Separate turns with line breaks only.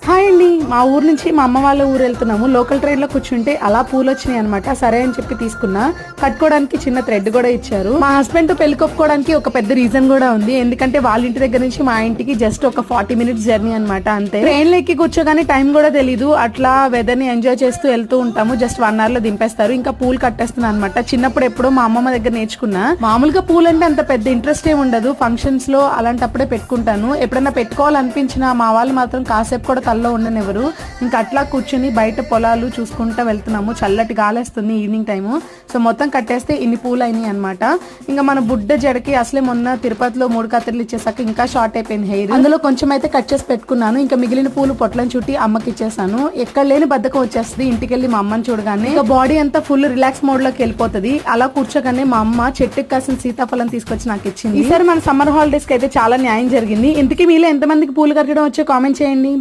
Hi అండి, మా ఊరు నుంచి మా అమ్మ వాళ్ళ ఊరు వెళ్తున్నాము. లోకల్ ట్రైన్ లో కూర్చుంటే అలా పూలు వచ్చినాయి అనమాట. సరే అని చెప్పి తీసుకున్నా. కట్టుకోవడానికి చిన్న థ్రెడ్ కూడా ఇచ్చారు. మా హస్బెండ్ తో పెళ్లి కొప్పుకోవడానికి ఒక పెద్ద రీజన్ కూడా ఉంది. ఎందుకంటే వాళ్ళ ఇంటి దగ్గర నుంచి మా ఇంటికి జస్ట్ ఒక 40 minutes జర్నీ అనమాట. అంతే. ట్రైన్ లో ఎక్కి కూర్చోగానే టైం కూడా తెలీదు. అట్లా వెదర్ ని ఎంజాయ్ చేస్తూ వెళ్తూ ఉంటాము. జస్ట్ 1 hour లో దింపేస్తారు. ఇంకా పూలు కట్టేస్తున్నా అనమాట. చిన్నప్పుడు ఎప్పుడో మా అమ్మమ్మ దగ్గర నేర్చుకున్నా. మామూలుగా పూలు అంటే అంత పెద్ద ఇంట్రెస్ట్ ఏమి ఉండదు. ఫంక్షన్స్ లో అలాంటప్పుడే పెట్టుకుంటాను. ఎప్పుడైనా పెట్టుకోవాలనిపించినా మా వాళ్ళు మాత్రం కాసేపు కూడా తల్లో ఉండనివ్వరు. ఇంకా అట్లా కూర్చుని బయట పొలాలు చూసుకుంటా వెళ్తున్నాము. చల్లటి గాలేస్తుంది ఈవినింగ్ టైము. సో మొత్తం కట్టేస్తే ఇన్ని పూలు అయినాయి అనమాట. ఇంకా మన బుడ్డ జడకి అసలే మొన్న తిరుపతిలో 3 కత్తిరలు ఇచ్చేసాక ఇంకా షార్ట్ అయిపోయింది హెయిర్. అందులో కొంచెం అయితే కట్ చేసి పెట్టుకున్నాను. ఇంకా మిగిలిన పూలు పొట్లను చుట్టి అమ్మకి ఇచ్చేసాను. ఎక్కడ లేని బద్ధకం వచ్చేస్తుంది ఇంటికి వెళ్ళి మా అమ్మని చూడగానే. ఇంకా బాడీ అంతా ఫుల్ రిలాక్స్ మోడ్ లోకి వెళ్ళిపోతుంది. అలా కూర్చోగానే మా అమ్మ చెట్టుకి కాసిన సీతాఫలం తీసుకొచ్చి నాకు ఇచ్చింది. ఈసారి మన సమ్మర్ హాలిడేస్ కి అయితే చాలా న్యాయం జరిగింది. ఇంతకీ మీలో ఎంతమందికి పూలు కట్టడం వచ్చో కామెంట్ చేయండి.